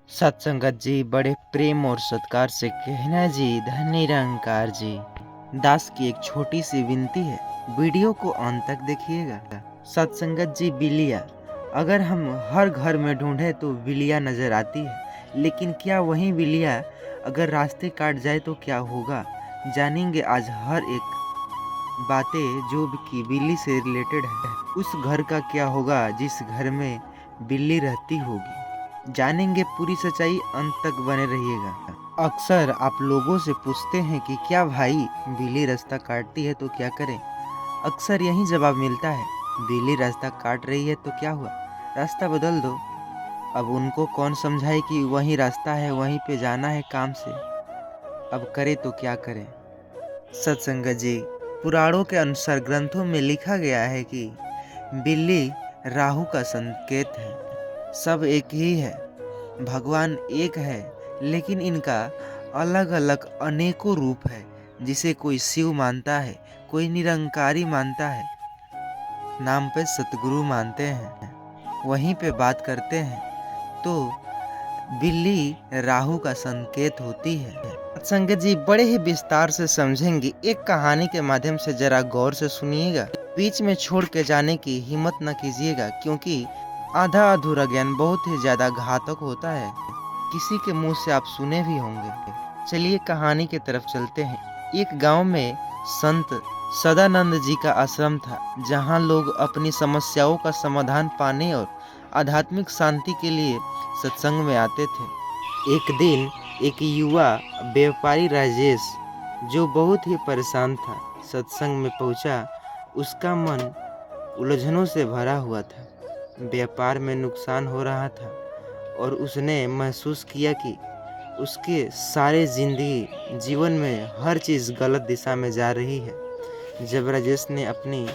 सत्संगत जी बड़े प्रेम और सत्कार से कहना जी धन निरंकार जी। दास की एक छोटी सी विनती है, वीडियो को अंत तक देखिएगा। सत्संगत जी बिल्लियाँ अगर हम हर घर में ढूंढे तो बिल्लियाँ नजर आती है, लेकिन क्या वही बिल्लियाँ अगर रास्ते काट जाए तो क्या होगा? जानेंगे आज हर एक बातें जो कि बिल्ली से रिलेटेड है। उस घर का क्या होगा जिस घर में बिल्ली रहती होगी? जानेंगे पूरी सच्चाई, अंत तक बने रहिएगा। अक्सर आप लोगों से पूछते हैं कि क्या भाई बिल्ली रास्ता काटती है तो क्या करें? अक्सर यही जवाब मिलता है, बिल्ली रास्ता काट रही है तो क्या हुआ, रास्ता बदल दो। अब उनको कौन समझाए कि वही रास्ता है, वहीं पे जाना है काम से। अब करे तो क्या करें? सत्संगत जी, पुराणों के अनुसार ग्रंथों में लिखा गया है कि बिल्ली राहु का संकेत है। सब एक ही है, भगवान एक है, लेकिन इनका अलग अलग अनेकों रूप है। जिसे कोई शिव मानता है, कोई निरंकारी मानता है, नाम पे सतगुरु मानते हैं। वहीं पे बात करते हैं तो बिल्ली राहु का संकेत होती है। संगत जी बड़े ही विस्तार से समझेंगे, एक कहानी के माध्यम से जरा गौर से सुनिएगा। बीच में छोड़ के जाने की हिम्मत न कीजिएगा, क्योंकि आधा अधूरा ज्ञान बहुत ही ज्यादा घातक होता है। किसी के मुंह से आप सुने भी होंगे। चलिए कहानी की तरफ चलते हैं। एक गांव में संत सदानंद जी का आश्रम था, जहां लोग अपनी समस्याओं का समाधान पाने और आध्यात्मिक शांति के लिए सत्संग में आते थे। एक दिन एक युवा व्यापारी राजेश, जो बहुत ही परेशान था, सत्संग में पहुंचा। उसका मन उलझनों से भरा हुआ था, व्यापार में नुकसान हो रहा था और उसने महसूस किया कि उसके सारे जिंदगी जीवन में हर चीज़ गलत दिशा में जा रही है। जब राजेश ने अपनी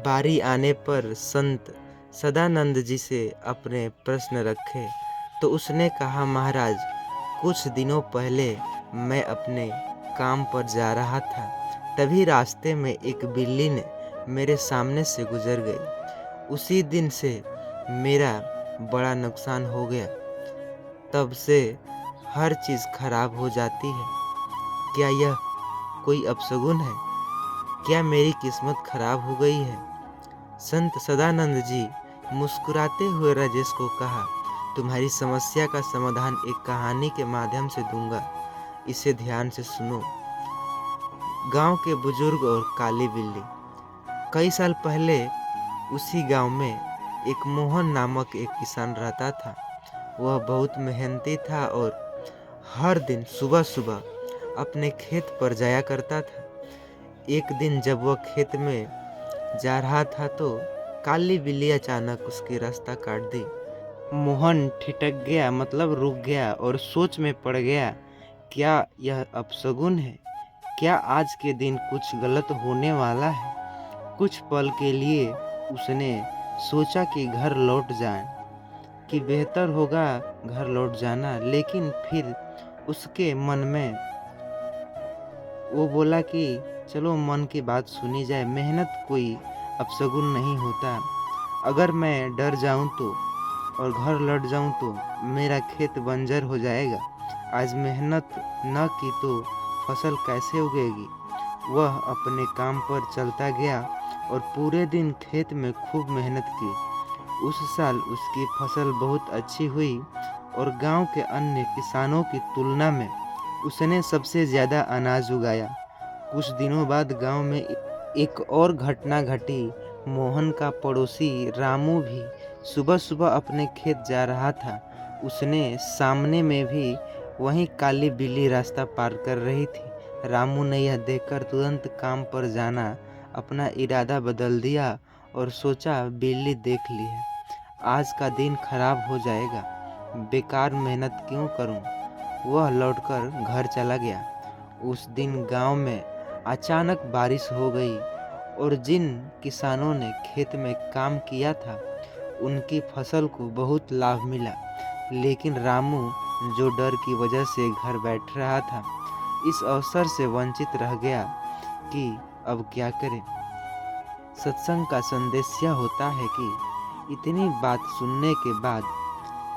बारी आने पर संत सदानंद जी से अपने प्रश्न रखे तो उसने कहा, महाराज, कुछ दिनों पहले मैं अपने काम पर जा रहा था, तभी रास्ते में एक बिल्ली ने मेरे सामने से गुजर गई। उसी दिन से मेरा बड़ा नुकसान हो गया। तब से हर चीज़ खराब हो जाती है। क्या यह कोई अपशगुन है? क्या मेरी किस्मत खराब हो गई है? संत सदानंद जी मुस्कुराते हुए राजेश को कहा, तुम्हारी समस्या का समाधान एक कहानी के माध्यम से दूंगा, इसे ध्यान से सुनो। गांव के बुजुर्ग और काली बिल्ली। कई साल पहले उसी गांव में एक मोहन नामक एक किसान रहता था। वह बहुत मेहनती था और हर दिन सुबह सुबह अपने खेत पर जाया करता था। एक दिन जब वह खेत में जा रहा था तो काली बिल्ली अचानक उसकी रास्ता काट दी। मोहन ठिठक गया, मतलब रुक गया और सोच में पड़ गया, क्या यह अपशगुन है? क्या आज के दिन कुछ गलत होने वाला है? कुछ पल के लिए उसने सोचा कि घर लौट जाए, कि बेहतर होगा घर लौट जाना। लेकिन फिर उसके मन में वो बोला कि चलो मन की बात सुनी जाए, मेहनत कोई अपशगुन नहीं होता। अगर मैं डर जाऊं तो और घर लौट जाऊं तो मेरा खेत बंजर हो जाएगा। आज मेहनत न की तो फसल कैसे उगेगी? वह अपने काम पर चलता गया और पूरे दिन खेत में खूब मेहनत की। उस साल उसकी फसल बहुत अच्छी हुई और गांव के अन्य किसानों की तुलना में उसने सबसे ज़्यादा अनाज उगाया। कुछ दिनों बाद गांव में एक और घटना घटी। मोहन का पड़ोसी रामू भी सुबह सुबह अपने खेत जा रहा था। उसने सामने में भी वही काली बिल्ली रास्ता पार कर रही थी। रामू ने यह देखकर तुरंत काम पर जाना अपना इरादा बदल दिया और सोचा, बिल्ली देख ली है, आज का दिन खराब हो जाएगा, बेकार मेहनत क्यों करूं। वह लौटकर घर चला गया। उस दिन गांव में अचानक बारिश हो गई और जिन किसानों ने खेत में काम किया था उनकी फसल को बहुत लाभ मिला। लेकिन रामू, जो डर की वजह से घर बैठ रहा था, इस अवसर से वंचित रह गया कि अब क्या करें। सत्संग का संदेश यह होता है कि इतनी बात सुनने के बाद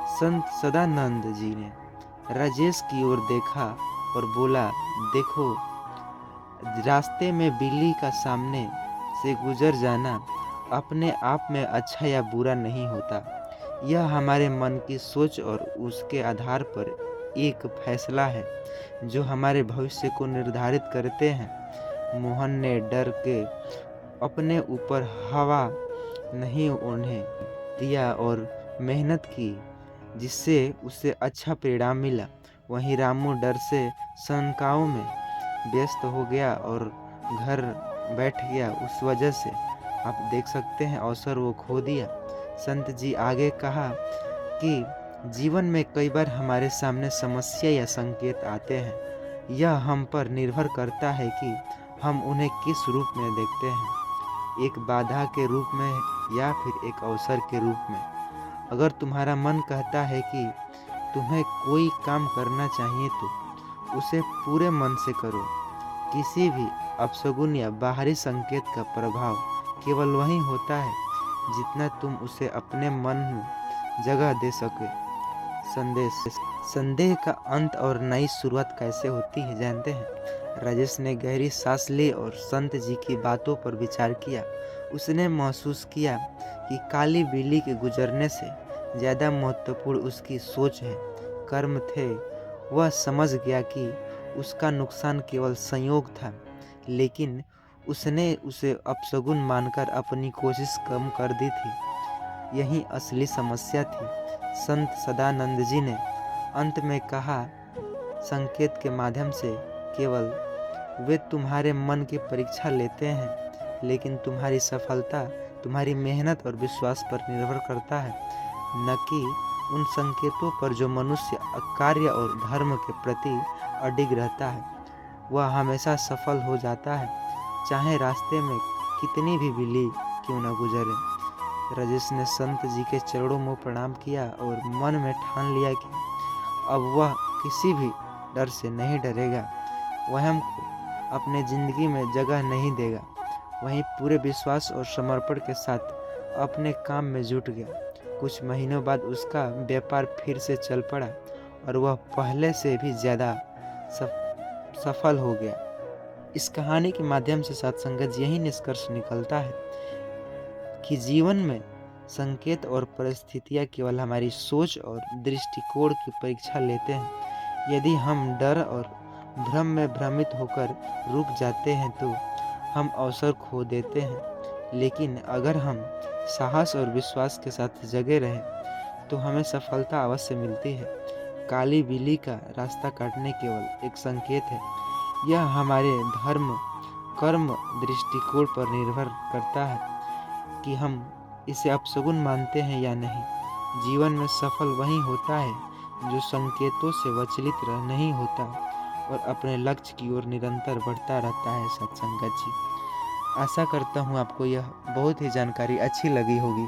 संत सदानंद जी ने राजेश की ओर देखा और बोला, देखो, रास्ते में बिल्ली का सामने से गुजर जाना अपने आप में अच्छा या बुरा नहीं होता। यह हमारे मन की सोच और उसके आधार पर एक फैसला है जो हमारे भविष्य को निर्धारित करते हैं। मोहन ने डर के अपने ऊपर हवा नहीं ओढ़ने दिया और मेहनत की, जिससे उसे अच्छा परिणाम मिला। वहीं रामू डर से शंकाओं में व्यस्त हो गया और घर बैठ गया। उस वजह से आप देख सकते हैं अवसर वो खो दिया। संत जी आगे कहा कि जीवन में कई बार हमारे सामने समस्या या संकेत आते हैं। यह हम पर निर्भर करता है कि हम उन्हें किस रूप में देखते हैं, एक बाधा के रूप में या फिर एक अवसर के रूप में। अगर तुम्हारा मन कहता है कि तुम्हें कोई काम करना चाहिए तो उसे पूरे मन से करो। किसी भी अपशगुन या बाहरी संकेत का प्रभाव केवल वही होता है जितना तुम उसे अपने मन में जगह दे सके। संदेश। संदेह का अंत और नई शुरुआत कैसे होती है जानते हैं? राजेश ने गहरी सांस ली और संत जी की बातों पर विचार किया। उसने महसूस किया कि काली बिल्ली के गुजरने से ज़्यादा महत्वपूर्ण उसकी सोच है, कर्म थे। वह समझ गया कि उसका नुकसान केवल संयोग था, लेकिन उसने उसे अपशगुन मानकर अपनी कोशिश कम कर दी थी। यही असली समस्या थी। संत सदानंद जी ने अंत में कहा, संकेत के माध्यम से केवल वे तुम्हारे मन की परीक्षा लेते हैं, लेकिन तुम्हारी सफलता तुम्हारी मेहनत और विश्वास पर निर्भर करता है, न कि उन संकेतों पर जो मनुष्य कार्य और धर्म के प्रति अडिग रहता है वह हमेशा सफल हो जाता है, चाहे रास्ते में कितनी भी बिल्ली क्यों न गुजरे। राजेश ने संत जी के चरणों में प्रणाम किया और मन में ठान लिया कि अब वह किसी भी डर से नहीं डरेगा, वहम को अपने जिंदगी में जगह नहीं देगा। वहीं पूरे विश्वास और समर्पण के साथ अपने काम में जुट गया। कुछ महीनों बाद उसका व्यापार फिर से चल पड़ा और वह पहले से भी ज़्यादा सफल हो गया। इस कहानी के माध्यम से सत्संगत यही निष्कर्ष निकलता है कि जीवन में संकेत और परिस्थितियाँ केवल हमारी सोच और दृष्टिकोण की परीक्षा लेते हैं। यदि हम डर और भ्रम में भ्रमित होकर रुक जाते हैं तो हम अवसर खो देते हैं, लेकिन अगर हम साहस और विश्वास के साथ जगे रहें तो हमें सफलता अवश्य मिलती है। काली बिल्ली का रास्ता काटने केवल एक संकेत है। यह हमारे धर्म, कर्म, दृष्टिकोण पर निर्भर करता है कि हम इसे अपशगुन मानते हैं या नहीं। जीवन में सफल वही होता है जो संकेतों से विचलित नहीं होता और अपने लक्ष्य की ओर निरंतर बढ़ता रहता है। सत्संगत जी, आशा करता हूँ आपको यह बहुत ही जानकारी अच्छी लगी होगी,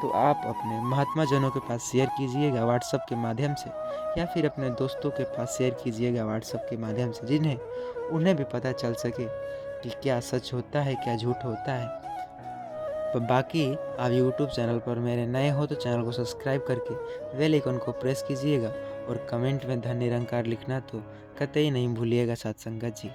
तो आप अपने महात्मा जनों के पास शेयर कीजिएगा व्हाट्सएप के माध्यम से, या फिर अपने दोस्तों के पास शेयर कीजिएगा व्हाट्सएप के माध्यम से, जिन्हें उन्हें भी पता चल सके कि क्या सच होता है क्या झूठ होता है। तो बाकी आप यूट्यूब चैनल पर मेरे नए हो तो चैनल को सब्सक्राइब करके बेल आइकन को प्रेस कीजिएगा और कमेंट में धन निरंकार लिखना तो कतई नहीं भूलिएगा सत्संगत जी।